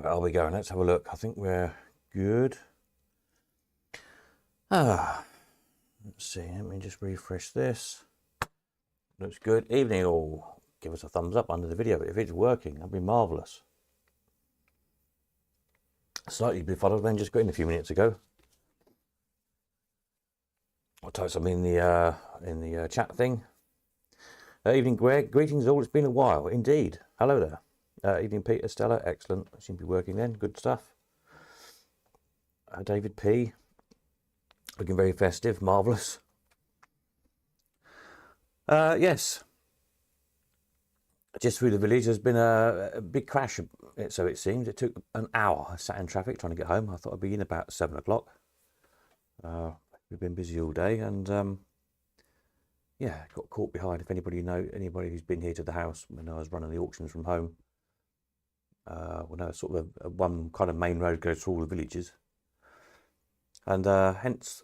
Right, are we going? Let's have a look. I think we're good. Let's see. Let me just refresh this. Looks good. Evening all. Give us a thumbs up under the video if it's working. That'd be marvellous. Slightly befuddled then, just got in a few minutes ago. I'll type something in the chat thing. Evening, Greg. Greetings all. It's been a while, indeed. Hello there. Evening, Peter, Stella. Excellent. Seem to be working then. Good stuff. David P. Looking very festive. Marvellous. Yes. Just through the village, there's been a big crash, so it seems. It took an hour. I sat in traffic trying to get home. I thought I'd be in about 7 o'clock. We've been busy all day, and yeah, got caught behind. If anybody who's been here to the house when I was running the auctions from home, well, no, sort of a one kind of main road goes through all the villages, and hence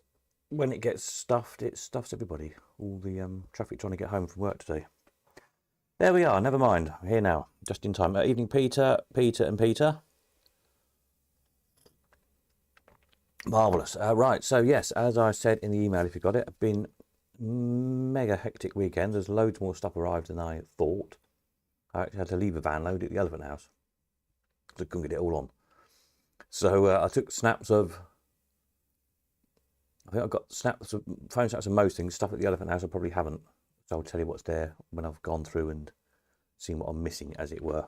when it gets stuffed, it stuffs everybody. All the traffic trying to get home from work today. There we are. Never mind. I'm here now, just in time. Evening, Peter, and Peter. Marvellous. Right, so yes, as I said in the email, if you got it, it's been mega hectic weekend. There's loads more stuff arrived than I thought. I actually had to leave a van load at the Elephant House because I couldn't get it all on. So I took snaps of, I think I've got phone snaps of most things. Stuff at the Elephant House I probably haven't. So I'll tell you what's there when I've gone through and seen what I'm missing, as it were.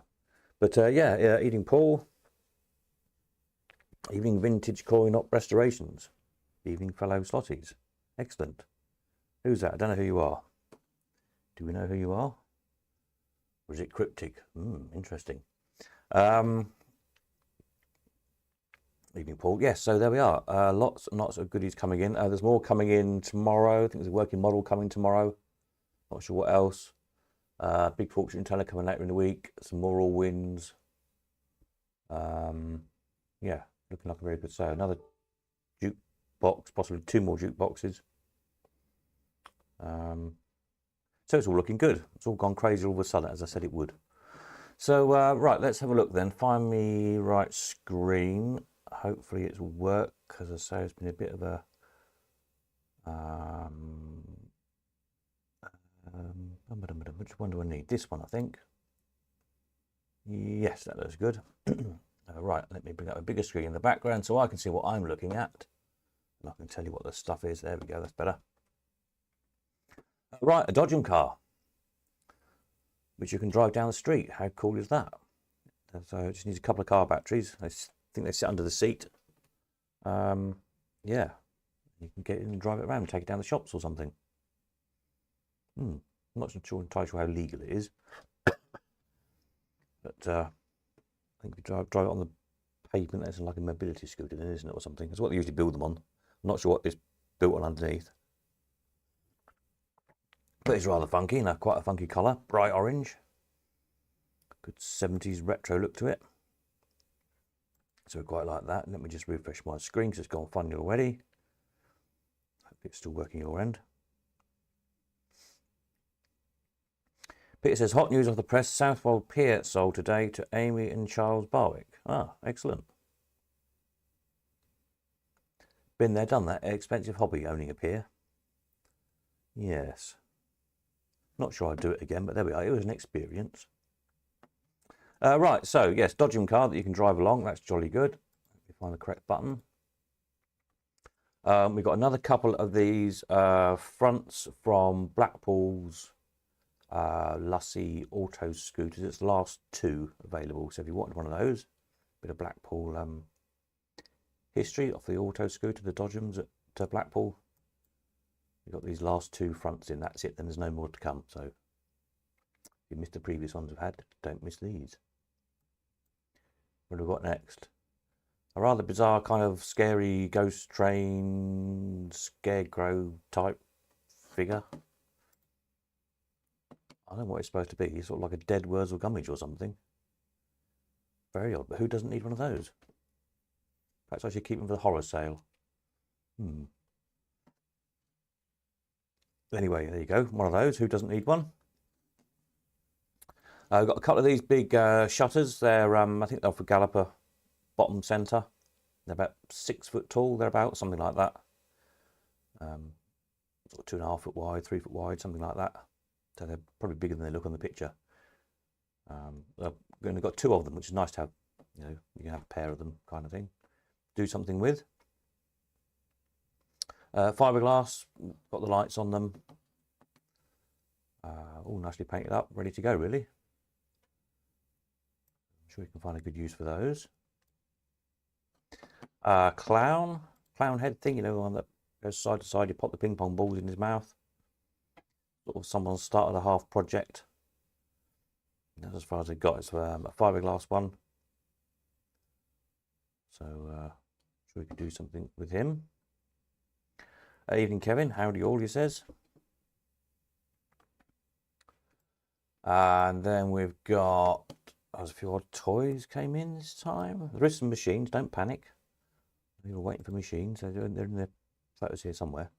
But yeah, evening Paul. Evening Vintage Coin Op Restorations. Evening fellow slotties. Excellent. Who's that? I don't know who you are. Do we know who you are? Or is it cryptic? Interesting. Evening Paul. Yes, so there we are. Lots and lots of goodies coming in. There's more coming in tomorrow. I think there's a working model coming tomorrow. Not sure what else. Big fortune teller coming later in the week. Some more all wins. Yeah, looking like a very good sale. Another jukebox, possibly 2 more jukeboxes. So it's all looking good. It's all gone crazy all of a sudden, as I said it would. So right, let's have a look then. Find me right screen. Hopefully it's work, because I say it's been a bit of a which one do I need? This one, I think. Yes, that looks good. Right, let me bring up a bigger screen in the background so I can see what I'm looking at. And I can tell you what the stuff is. There we go, that's better. Right, a Dodgem car, which you can drive down the street. How cool is that? So it just needs a couple of car batteries. I think they sit under the seat. Yeah, you can get in and drive it around, take it down the shops or something. I'm not entirely sure how legal it is, but I think if you drive it on the pavement, that's like a mobility scooter, then, isn't it, or something? That's what they usually build them on. I'm not sure what this built on underneath, but it's rather funky, and quite a funky colour, bright orange. Good 70s retro look to it. So I quite like that. Let me just refresh my screen because it's gone funny already. Hope it's still working your end. Peter says, hot news off the press. Southwold Pier sold today to Amy and Charles Barwick. Ah, excellent. Been there, done that. Expensive hobby, owning a pier. Yes. Not sure I'd do it again, but there we are. It was an experience. Right, so yes, Dodgem car that you can drive along. That's jolly good. Let me find the correct button. We've got another couple of these fronts from Blackpool's Lussy Auto Scooters. It's the last 2 available. So if you wanted one of those, bit of Blackpool history off the auto scooter, the Dodgems at Blackpool. We've got these last 2 fronts in. That's it. Then there's no more to come. So if you missed the previous ones we've had, don't miss these. What have we got next? A rather bizarre kind of scary ghost train scarecrow type figure. I don't know what it's supposed to be. It's sort of like a dead Wurzel Gummidge or something. Very odd, but who doesn't need one of those? Perhaps I should keep them for the horror sale. Anyway, there you go. One of those. Who doesn't need one? I've got a couple of these big shutters. They're, I think they're for Galloper bottom centre. They're about 6 foot tall, thereabout, something like that. Sort of 2.5 foot wide, 3 foot wide, something like that. So they're probably bigger than they look on the picture. I've only got 2 of them, which is nice to have. You know, you can have a pair of them, kind of thing. Do something with. Fiberglass, got the lights on them. All nicely painted up, ready to go, really. I'm sure you can find a good use for those. Clown head thing, you know, one that goes side to side. You pop the ping pong balls in his mouth. Sort of someone started a half project. That's as far as I got. It's a fiberglass one. So, sure we could do something with him. Evening, Kevin. Howdy all, he says. And then we've got, there's a few odd toys came in this time. There is some machines, don't panic. We were waiting for machines, so they're in the photos here somewhere.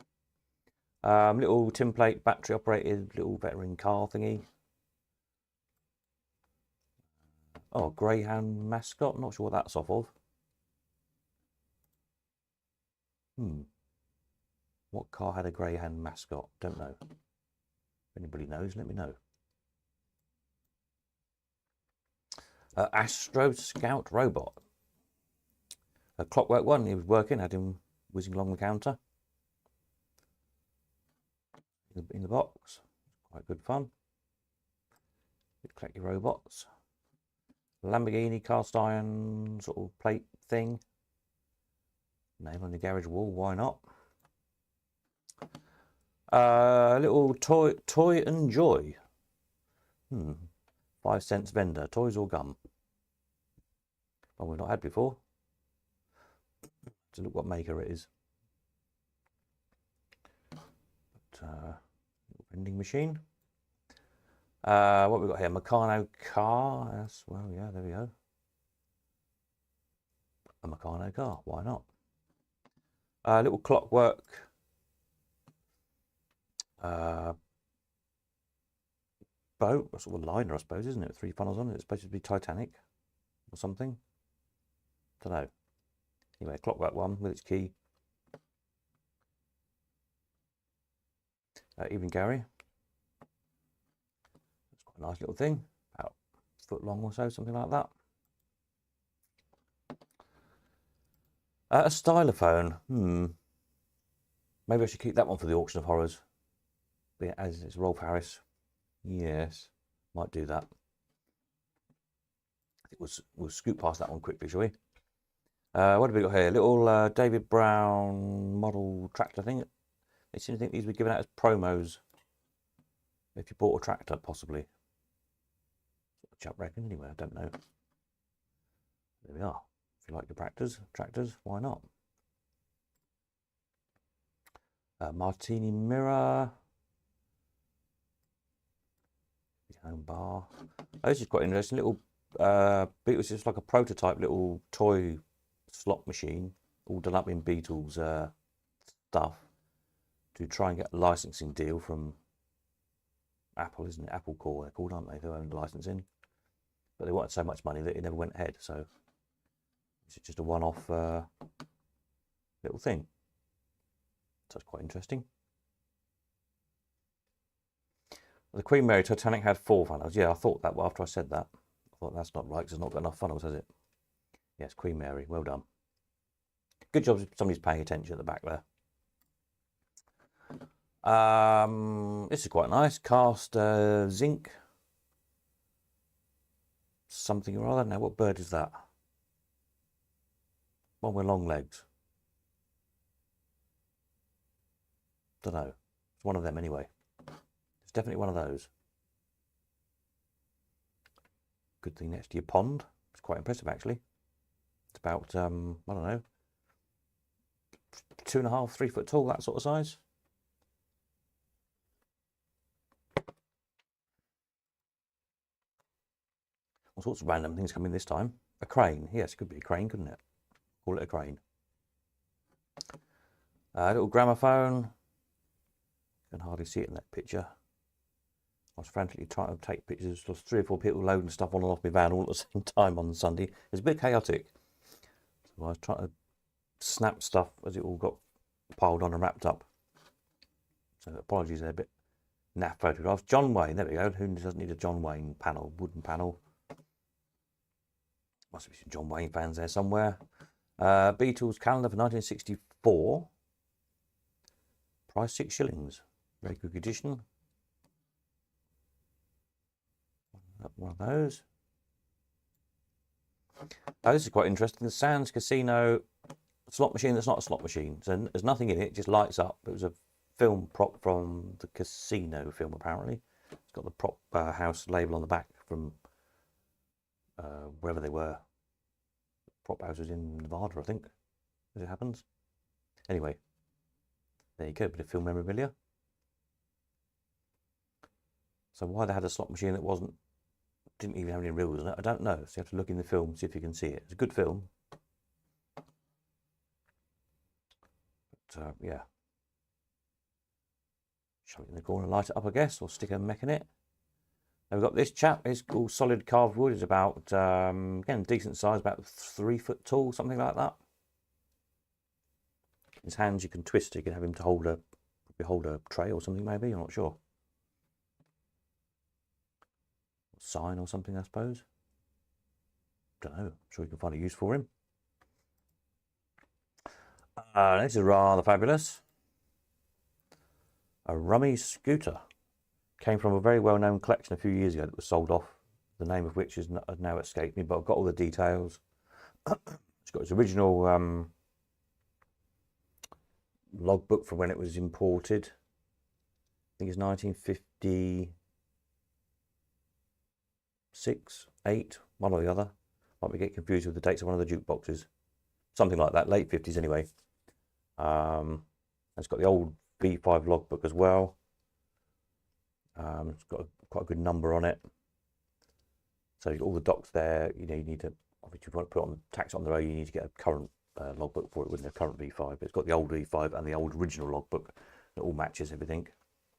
Little tin plate, battery operated, little veteran car thingy. Oh, greyhound mascot, not sure what that's off of. What car had a greyhound mascot? Don't know. If anybody knows, let me know. Astro Scout robot. A clockwork one, he was working, had him whizzing along the counter. In the box, quite good fun. You collect your robots. Lamborghini cast iron sort of plate thing. Nail on the garage wall, why not? Little toy and joy. 5 cents vendor, toys or gum. One we've not had before. To look what maker it is. But, vending machine. What have we got here? Meccano car. Yes, well, yeah, there we go. A Meccano car, why not? Little clockwork. Boat, a sort of liner, I suppose, isn't it? With 3 funnels on it. It's supposed to be Titanic or something. Don't know. Anyway, clockwork one with its key. Evening, Gary. It's quite a nice little thing, about a foot long or so, something like that. A stylophone. Maybe I should keep that one for the auction of horrors. But yeah, as it's Rolf Harris. Yes, might do that. I think we'll scoot past that one quickly, shall we? What have we got here? Little David Brown model tractor thing. They seem to think these were given out as promos. If you bought a tractor, possibly. Chap reckon, anyway, I don't know. There we are. If you like your tractors, why not? Martini mirror. Home bar. Oh, this is quite interesting. Little, it was just like a prototype little toy slot machine, all done up in Beatles stuff, to try and get a licensing deal from Apple, isn't it? Apple Core, they're called, aren't they? Who own the licensing. But they wanted so much money that it never went ahead. So it's just a one-off little thing. So it's quite interesting. The Queen Mary Titanic had 4 funnels. Yeah, I thought that after I said that. I thought that's not right because it's not got enough funnels, has it? Yes, Queen Mary. Well done. Good job somebody's paying attention at the back there. This is quite nice. Cast zinc. Something or other. Now, what bird is that? One with long legs. Don't know. It's one of them anyway. It's definitely one of those. Good thing next to your pond. It's quite impressive, actually. It's about, I don't know, 2.5, 3 foot tall, that sort of size. All sorts of random things coming this time. A crane. Yes, it could be a crane, couldn't it? Call it a crane. A little gramophone. You can hardly see it in that picture. I was frantically trying to take pictures of 3 or 4 people loading stuff on and off my van all at the same time on Sunday. It's a bit chaotic. So I was trying to snap stuff as it all got piled on and wrapped up. So apologies, they're a bit naff photographs. John Wayne, there we go. Who doesn't need a John Wayne panel, wooden panel? Must be some John Wayne fans there somewhere. Beatles calendar for 1964. Price £6. Very good edition. One of those. Oh, this is quite interesting. The Sands Casino slot machine that's not a slot machine. So there's nothing in it, it just lights up. It was a film prop from the Casino film, apparently. It's got the prop house label on the back from wherever they were. Prop house was in Nevada, I think, as it happens. Anyway, there you go, bit of film memorabilia. So why they had a slot machine that didn't even have any reels in it, I don't know. So you have to look in the film, see if you can see it. It's a good film. But yeah. Shove it in the corner, light it up, I guess, or stick a mech in it. Then we've got this chap. It's all solid carved wood. It's about, again, decent size, about 3 foot tall, something like that. His hands you can twist. You can have him to hold a tray or something, maybe. I'm not sure. Sign or something, I suppose. Don't know. I'm sure you can find a use for him. This is rather fabulous. A rummy scooter. Came from a very well-known collection a few years ago that was sold off. The name of which has now escaped me, but I've got all the details. It's got its original logbook from when it was imported. I think it's 1956, 8, one or the other. Might be get confused with the dates of one of the jukeboxes. Something like that, late 50s anyway. It's got the old B5 logbook as well. It's got quite a good number on it. So all the docs there, you need to, obviously if you want to put on tax on the road, you need to get a current logbook for it with a current V5. But it's got the old V5 and the old original logbook that all matches everything.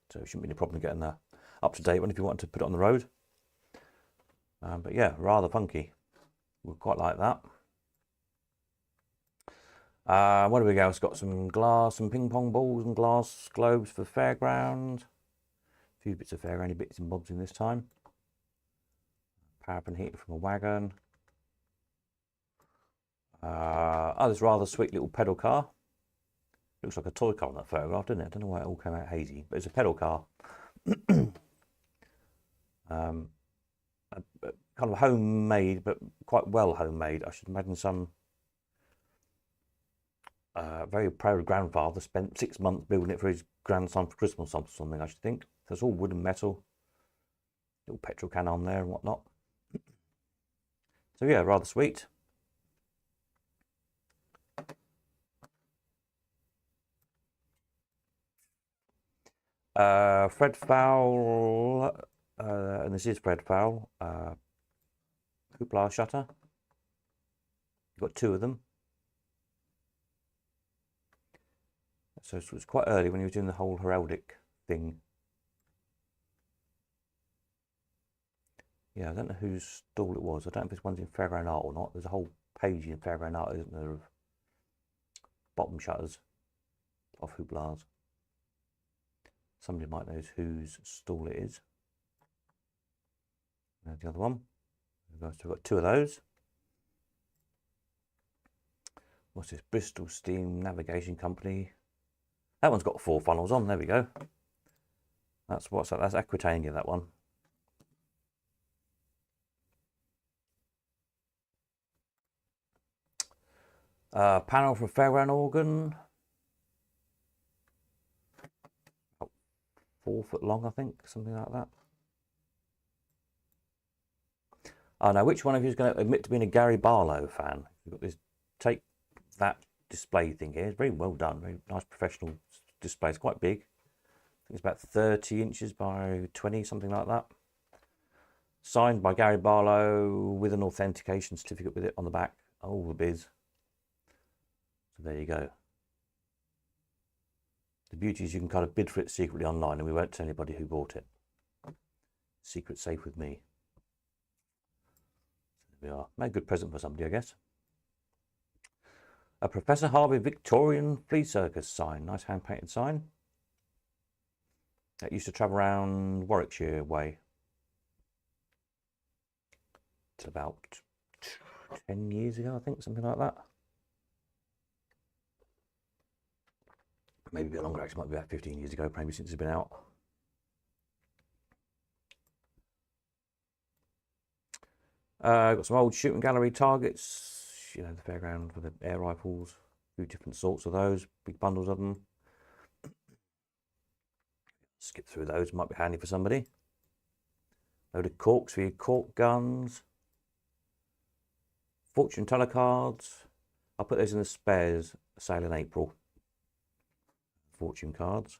So it shouldn't be any problem getting the up-to-date one if you want to put it on the road. But yeah, rather funky. We quite like that. Where do we go? It's got some glass, some ping pong balls and glass globes for fairground. A few bits of fairgroundy bits and bobs in this time. Paraffin heater from a wagon. Oh, this rather sweet little pedal car. Looks like a toy car on that photograph, doesn't it? I don't know why it all came out hazy, but it's a pedal car. Kind of homemade, but quite well homemade. I should imagine some very proud grandfather spent 6 months building it for his grandson for Christmas or something, I should think. So it's all wood and metal. Little petrol can on there and whatnot. So yeah, rather sweet. Fred Fowl, and this is Fred Fowl, hoopla shutter. You've got 2 of them. So it was quite early when he was doing the whole heraldic thing. Yeah, I don't know whose stall it was. I don't know if this one's in Fairground Art or not. There's a whole page in Fairground Art, isn't there, of bottom shutters of hooplas. Somebody might know whose stall it is. There's the other one. We've got 2 of those. What's this? Bristol Steam Navigation Company. That one's got 4 funnels on. There we go. That's what's that? That's Aquitania, that one. Panel from Fairground organ. 4 foot long, I think, something like that. Oh, now, which one of you is going to admit to being a Gary Barlow fan? You've got this take that display thing here. It's very well done, very nice professional display. It's quite big. I think it's about 30 inches by 20, something like that. Signed by Gary Barlow with an authentication certificate with it on the back. All the biz. So there you go. The beauty is you can kind of bid for it secretly online and we won't tell anybody who bought it. Secret safe with me. So there we are. Made a good present for somebody, I guess. A Professor Harvey Victorian Flea Circus sign. Nice hand-painted sign. That used to travel around Warwickshire way. Till about 10 years ago, I think, something like that. Maybe a bit longer, actually, might be about 15 years ago, maybe since it's been out. Got some old shooting gallery targets, you know, the fairground for the air rifles, a few different sorts of those, big bundles of them. Skip through those, might be handy for somebody. Load of corks for your cork guns. Fortune teller cards. I'll put those in the spares sale in April. Fortune cards.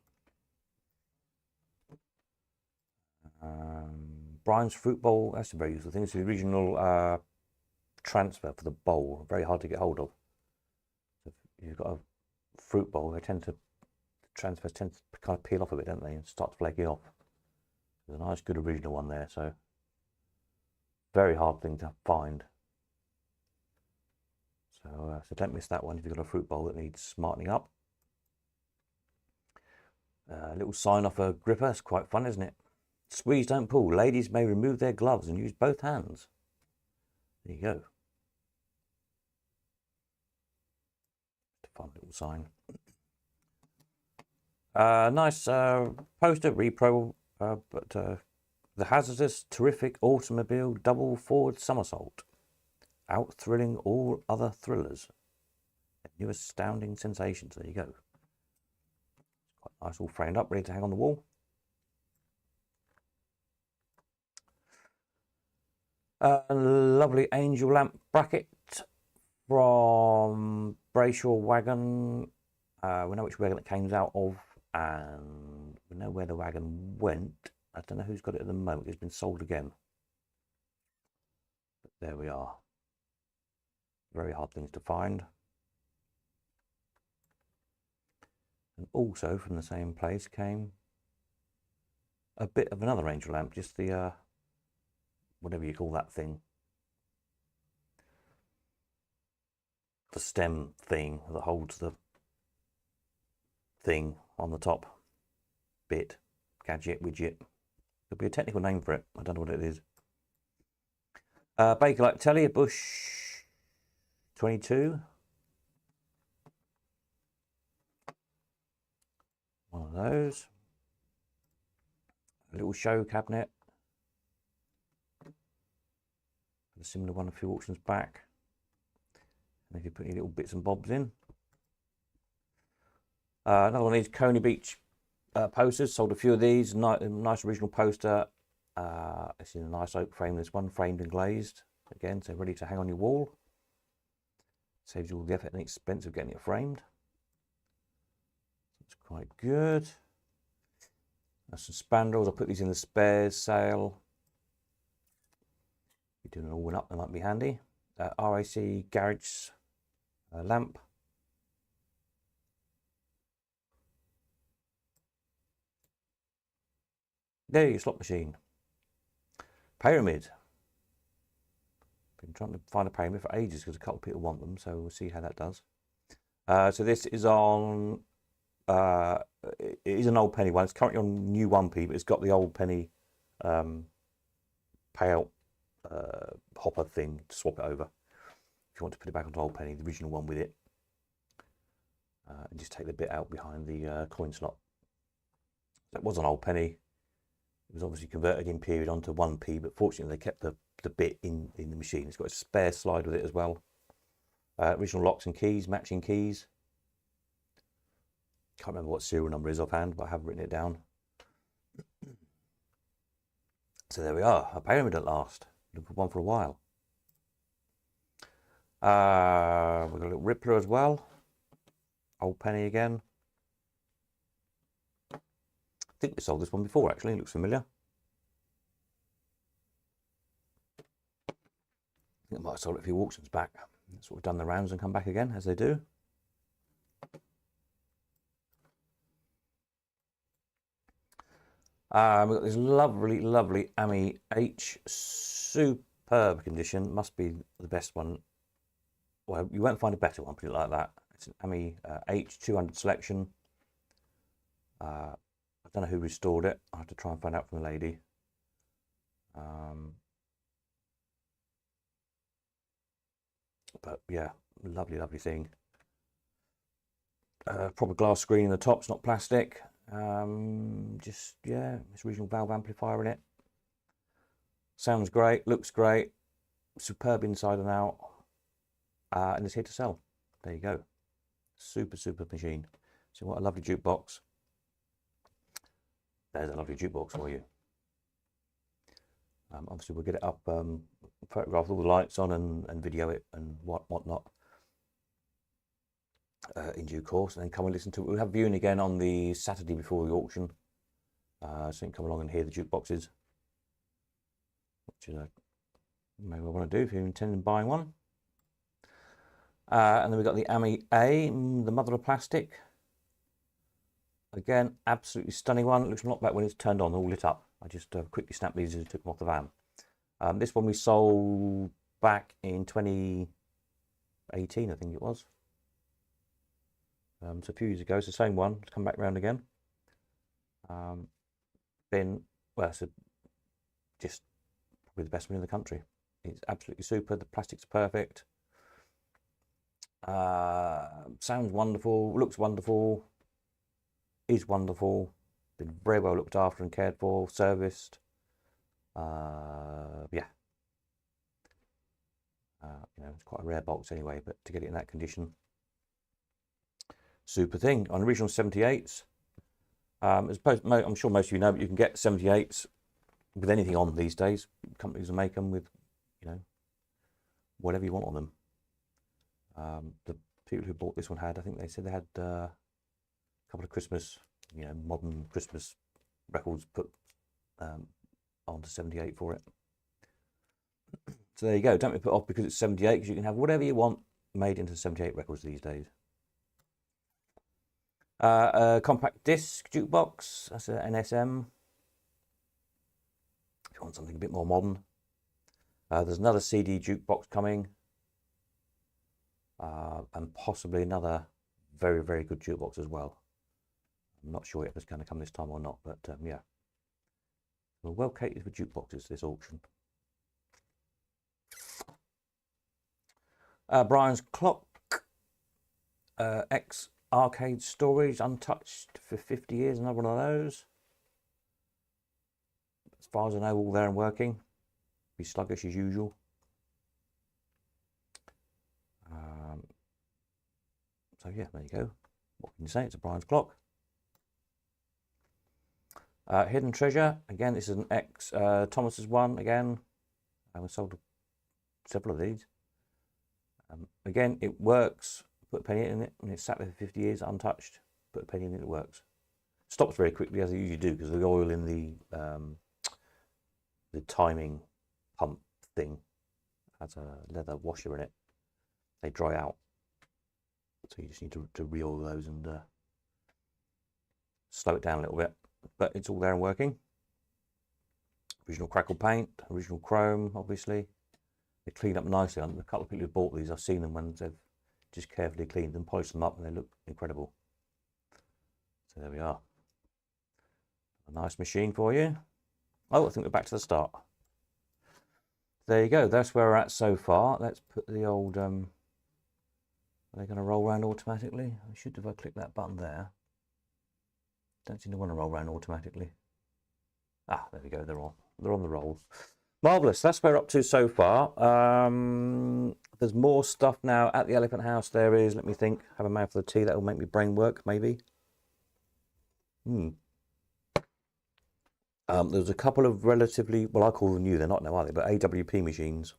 Brian's Fruit Bowl, that's a very useful thing. It's the original transfer for the bowl, very hard to get hold of. So if you've got a fruit bowl, they tend to, transfers tend to kind of peel off a bit, don't they, and start flaking off. There's a nice good original one there, so very hard thing to find. So don't miss that one if you've got a fruit bowl that needs smartening up. A little sign off a gripper, it's quite fun, isn't it? Squeeze, don't pull. Ladies may remove their gloves and use both hands. There you go. Just a fun little sign. Nice poster, repro, but the hazardous, terrific automobile double forward somersault. Out thrilling all other thrillers. New astounding sensations. There you go. Quite nice, all framed up, ready to hang on the wall. A lovely angel lamp bracket from Brayshaw Wagon. We know which wagon it came out of, and we know where the wagon went. I don't know who's got it at the moment. It's been sold again. But there we are. Very hard things to find. And also from the same place came a bit of another angel lamp, just the whatever you call that thing, the stem thing that holds the thing on the top bit, gadget, widget. There'll be a technical name for it. I don't know what it is. Bakelite telly, a Bush 22. One of those. A little show cabinet. A similar one a few auctions back. And if you put your little bits and bobs in. Another one of these Coney Beach posters. Sold a few of these. Nice original poster. It's in a nice oak frame. This one framed and glazed. Again, so ready to hang on your wall. Saves you all the effort and expense of getting it framed. It's quite good. That's some spandrels. I'll put these in the spares sale. If you're doing an all one up, they might be handy. RAC garage lamp. There, your slot machine. Pyramid. Been trying to find a pyramid for ages because a couple of people want them, so we'll see how that does. So this is on, it is an old penny one. It's currently on new 1p, but it's got the old penny payout hopper thing to swap it over. If you want to put it back onto old penny, the original one with it, and just take the bit out behind the coin slot. So it was an old penny. It was obviously converted in period onto 1p, but fortunately they kept the bit in the machine. It's got a spare slide with it as well. Original locks and keys, matching keys. Can't remember what serial number is offhand, but I have written it down. So there we are, a pyramid at last. Looking for one for a while. We've got a little Rippler as well. Old penny again. I think we sold this one before actually, it looks familiar. I think I might have sold it a few auctions back. Sort of done the rounds and come back again, as they do. We've got this lovely Ami H, superb condition. Must be the best one well, you won't find a better one, put it like that. It's an AMI H200 selection. I don't know who restored it. I have to try and find out from the lady. But yeah, lovely, lovely thing. Proper glass screen in the top, it's not plastic. Just, yeah, it's original valve amplifier in it. Sounds great, looks great, superb inside and out. And it's here to sell. There you go. Super, super machine. So what a lovely jukebox. There's a lovely jukebox for you. Obviously, we'll get it up, photograph all the lights on and video it and whatnot in due course, and then come and listen to it. We'll have viewing again on the Saturday before the auction, so you can come along and hear the jukeboxes, which you may well want to do if you're intending buying one. And then we've got the AMI A, the mother of plastic. Again, absolutely stunning one. It looks a lot better when it's turned on, all lit up. I just quickly snapped these and took them off the van. This one we sold back in 2018, I think it was. So a few years ago. It's the same one. It's come back around again. Well, it's just probably the best one in the country. It's absolutely super. The plastic's perfect. Sounds wonderful. Looks wonderful. Is wonderful. Been very well looked after and cared for, serviced. Yeah. You know, it's quite a rare box anyway, but to get it in that condition, super thing. On original 78s, I'm sure most of you know, but you can get 78s with anything on these days. Companies will make them with, you know, whatever you want on them. The people who bought this one had, I think they said they had a couple of Christmas, you know, modern Christmas records put onto 78 for it. So there you go. Don't be put off because it's 78, because you can have whatever you want made into 78 records these days. A compact disc jukebox. That's an NSM. If you want something a bit more modern. There's another CD jukebox coming. And possibly another very, very good jukebox as well. I'm not sure if it's going to come this time or not, but yeah. We're well catered for jukeboxes, this auction. Brian's Clock. X arcade storage, untouched for 50 years. Another one of those. As far as I know, all there and working. Be sluggish as usual. So yeah, there you go. What can you say? It's a Brian's Clock. Hidden Treasure. Again, this is an X Thomas's one again. We sold several of these. Again, it works. Put a penny in it, and it's sat there for 50 years untouched. Put a penny in it, it works. Stops very quickly, as it usually do, because the oil in the timing pump thing has a leather washer in it. They dry out, so you just need to re-oil those and slow it down a little bit. But it's all there and working. Original crackle paint, original chrome, obviously. They clean up nicely. A couple of people who bought these, I've seen them when they've just carefully cleaned them, polished them up, and they look incredible. So there we are. A nice machine for you. Oh, I think we're back to the start. There you go. That's where we're at so far. Let's put the old... Are they going to roll around automatically? I should, if I click that button there. Don't seem to want to roll around automatically. Ah, there we go. They're on the roll. Marvellous. That's where we're up to so far. There's more stuff now at the Elephant House. There is, let me think, have a mouthful of tea. That will make me brain work, maybe. There's a couple of relatively, well, I call them new. They're not now, are they? But AWP machines.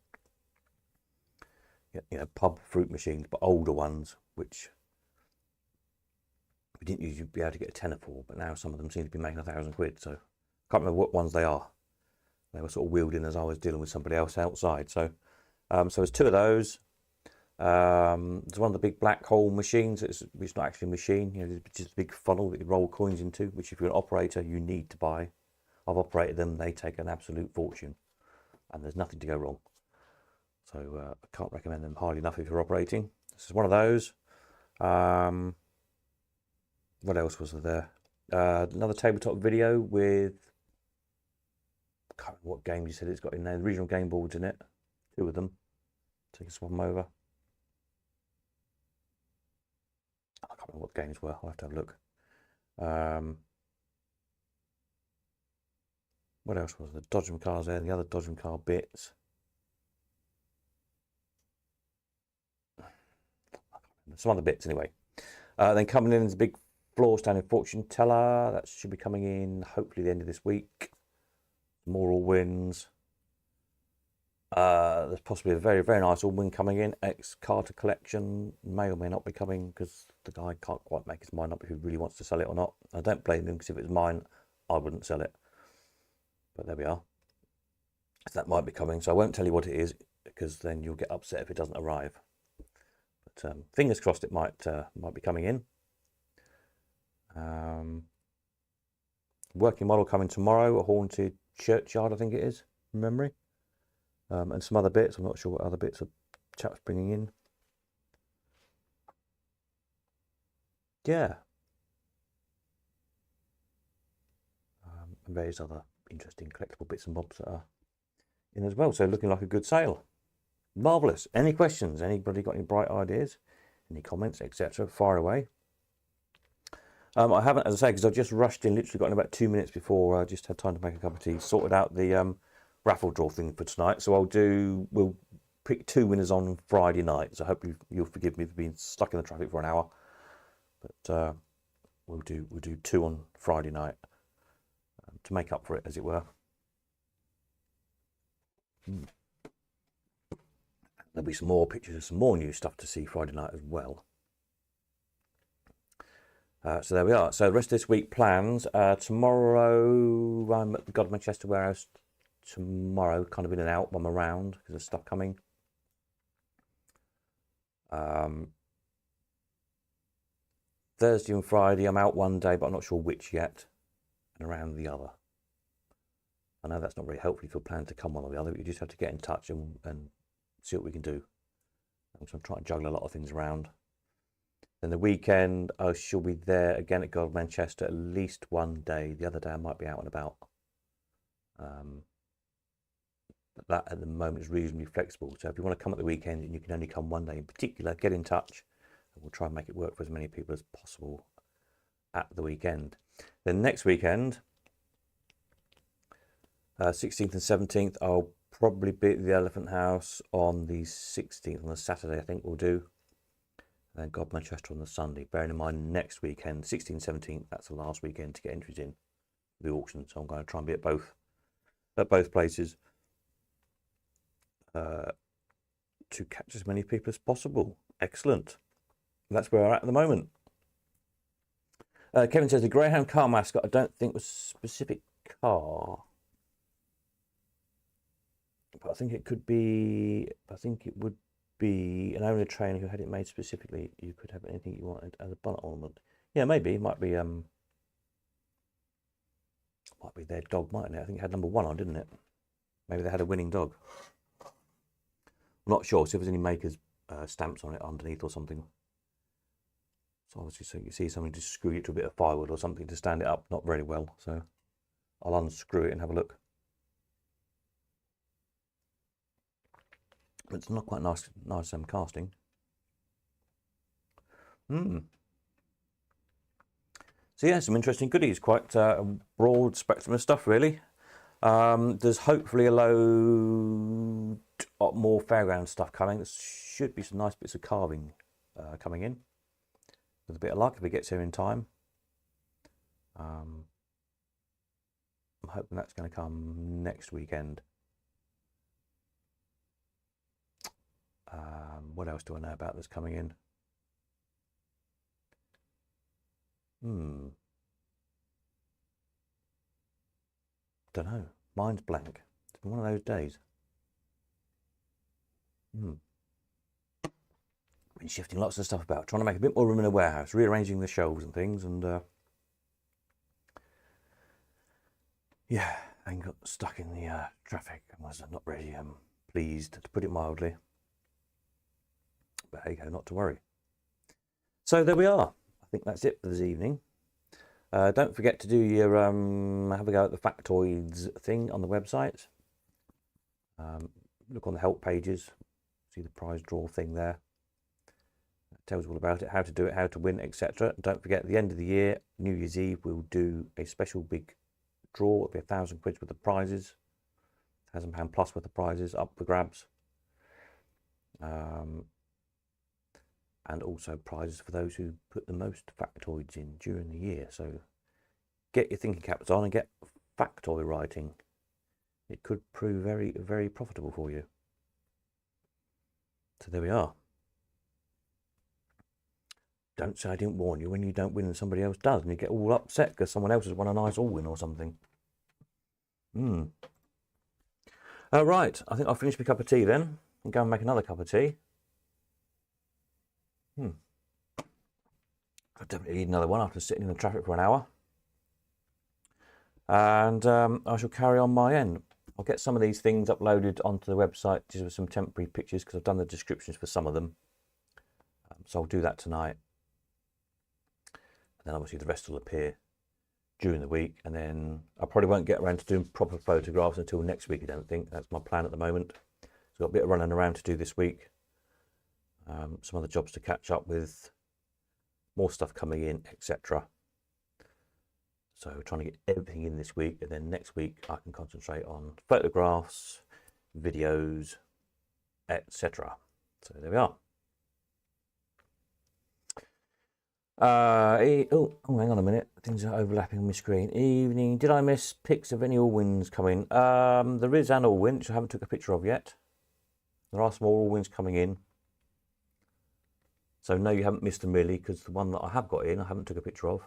You know, pub fruit machines, but older ones, which we didn't usually be able to get a tenner for, but now some of them seem to be making £1,000. So I can't remember what ones they are. They were sort of wheeled in as I was dealing with somebody else outside. So, so there's two of those. There's one of the big black hole machines. It's not actually a machine. You know, it's just a big funnel that you roll coins into, which if you're an operator, you need to buy. I've operated them. They take an absolute fortune, and there's nothing to go wrong. So I can't recommend them highly enough if you're operating. This is one of those. What else was there? Another tabletop video with, I can't remember what game you said it's got in there. The regional game boards in it. 2 of them. So you can swap them over. I can't remember what the games were. I'll have to have a look. What else was there? Dodgem cars there, and the other Dodgem car bits. Some other bits anyway. Then coming in is a big floor standing fortune teller. That should be coming in hopefully the end of this week. More all wins. There's possibly a very, very nice all win coming in. Ex Carter collection may or may not be coming because the guy can't quite make his mind up if he really wants to sell it or not. I don't blame him because if it was mine, I wouldn't sell it. But there we are. So that might be coming. So I won't tell you what it is because then you'll get upset if it doesn't arrive. But fingers crossed it might be coming in. Working model coming tomorrow. A haunted churchyard, I think it is, from memory. And some other bits. I'm not sure what other bits of chaps bringing in. Yeah. And various other interesting collectible bits and bobs that are in as well. So looking like a good sale. Marvellous. Any questions? Anybody got any bright ideas? Any comments, etc.? Fire away. I haven't, as I say, because I've just rushed in, literally got in about 2 minutes before I just had time to make a cup of tea, sorted out the raffle draw thing for tonight. So we'll pick 2 winners on Friday night. So I hope you'll forgive me for being stuck in the traffic for an hour. But we'll do 2 on Friday night to make up for it, as it were. There'll be some more pictures of some more new stuff to see Friday night as well. So there we are. So the rest of this week plans. Tomorrow I'm at the God of Manchester warehouse. Tomorrow, kind of in and out when I'm around because there's stuff coming. Thursday and Friday I'm out one day, but I'm not sure which yet, and around the other. I know that's not very helpful if you're planning to come one or the other, but you just have to get in touch and see what we can do. So I'm trying to juggle a lot of things around. Then the weekend I shall be there again at God of Manchester at least one day. The other day I might be out and about. But that at the moment is reasonably flexible. So if you want to come at the weekend and you can only come one day in particular, get in touch and we'll try and make it work for as many people as possible at the weekend. Then next weekend, 16th and 17th, I'll probably be at the Elephant House on the 16th, on the Saturday I think we'll do. And then God Manchester on the Sunday. Bearing in mind next weekend, 16th, 17th, that's the last weekend to get entries in the auction. So I'm going to try and be at both places to catch as many people as possible. Excellent. And that's where we're at the moment. Kevin says the Greyhound car mascot I don't think was a specific car. But I think it could be, I think it would be an owner trainer who had it made specifically. You could have anything you wanted as a bonnet ornament. Yeah, maybe. It might be their dog, mightn't it? I think it had number 1 on, didn't it? Maybe they had a winning dog. I'm not sure. See if there's any makers stamps on it underneath or something. So obviously, so you see something to screw it to a bit of firewood or something to stand it up. Not very well. So I'll unscrew it and have a look. But it's not quite nice casting. So yeah, some interesting goodies. Quite a broad spectrum of stuff, really. There's hopefully a load more fairground stuff coming. There should be some nice bits of carving coming in. With a bit of luck, if it gets here in time. I'm hoping that's going to come next weekend. What else do I know about that's coming in? Don't know. Mind's blank. It's been one of those days. Been shifting lots of stuff about, trying to make a bit more room in the warehouse, rearranging the shelves and things, and yeah, and got stuck in the traffic and was not really pleased, to put it mildly. But hey ho, not to worry. So there we are. I think that's it for this evening. Don't forget to do your have a go at the factoids thing on the website. Look on the help pages, see the prize draw thing there. It tells you all about it, how to do it, how to win, etc. Don't forget, at the end of the year, New Year's Eve, we'll do a special big draw. It'll be £1,000 worth of prizes, £1,000 plus worth of prizes up for grabs, and also prizes for those who put the most factoids in during the year. So get your thinking caps on and get factoid writing. It could prove very, very profitable for you. So there we are. Don't say I didn't warn you when you don't win and somebody else does, and you get all upset because someone else has won a nice all-win or something. Right, I think I'll finish my cup of tea then and go and make another cup of tea. I definitely need another one after sitting in the traffic for an hour. And I shall carry on my end. I'll get some of these things uploaded onto the website just with some temporary pictures because I've done the descriptions for some of them. So I'll do that tonight. And then obviously the rest will appear during the week. And then I probably won't get around to doing proper photographs until next week, I don't think. That's my plan at the moment. So I've got a bit of running around to do this week. Some other jobs to catch up with. More stuff coming in, etc. So trying to get everything in this week, and then next week I can concentrate on photographs, videos, etc. So there we are. Oh, hang on a minute. Things are overlapping on my screen. Evening. Did I miss pics of any all-wins coming? There is an all-win, which I haven't took a picture of yet. There are some all-wins coming in. So no, you haven't missed them really, because the one that I have got in, I haven't took a picture of.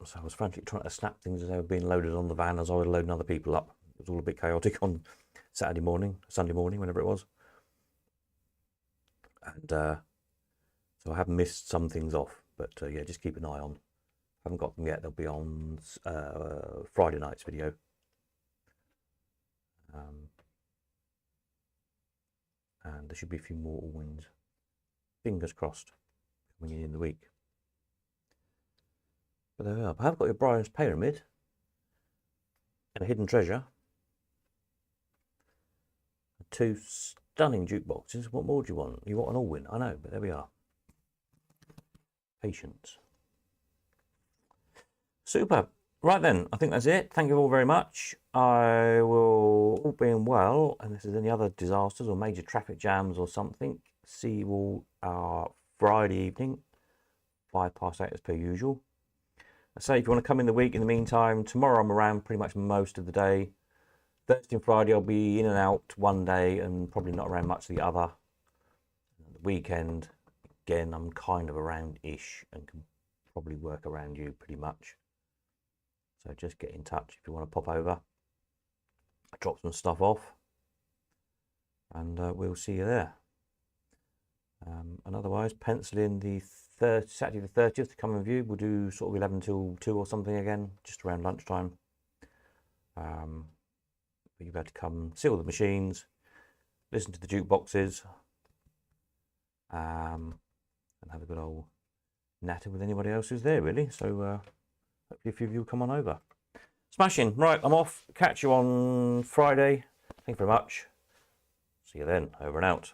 So I was frantically trying to snap things as they were being loaded on the van as I was loading other people up. It was all a bit chaotic on Sunday morning, whenever it was. And so I have missed some things off, but yeah, just keep an eye on. Haven't got them yet. They'll be on Friday night's video. And there should be a few more wins. Fingers crossed, coming in the week. But there we are. I have got your Brian's Pyramid and a Hidden Treasure. 2 stunning jukeboxes. What more do you want? You want an all-win? I know, but there we are. Patience. Super. Right then, I think that's it. Thank you all very much. I will, all being well, and if there's any other disasters or major traffic jams or something, see you all Friday evening, 8:05 as per usual. I say if you want to come in the week, in the meantime, tomorrow I'm around pretty much most of the day. Thursday and Friday I'll be in and out one day and probably not around much the other. The weekend, again, I'm kind of around-ish and can probably work around you pretty much. So just get in touch if you want to pop over, drop some stuff off, and we'll see you there. And otherwise, pencil in the Saturday the 30th to come and view. We'll do sort of 11 till 2 or something again, just around lunchtime. You'll be able to come see all the machines, listen to the jukeboxes, and have a good old natter with anybody else who's there, really. So hopefully a few of you will come on over. Smashing. Right, I'm off. Catch you on Friday. Thank you very much. See you then. Over and out.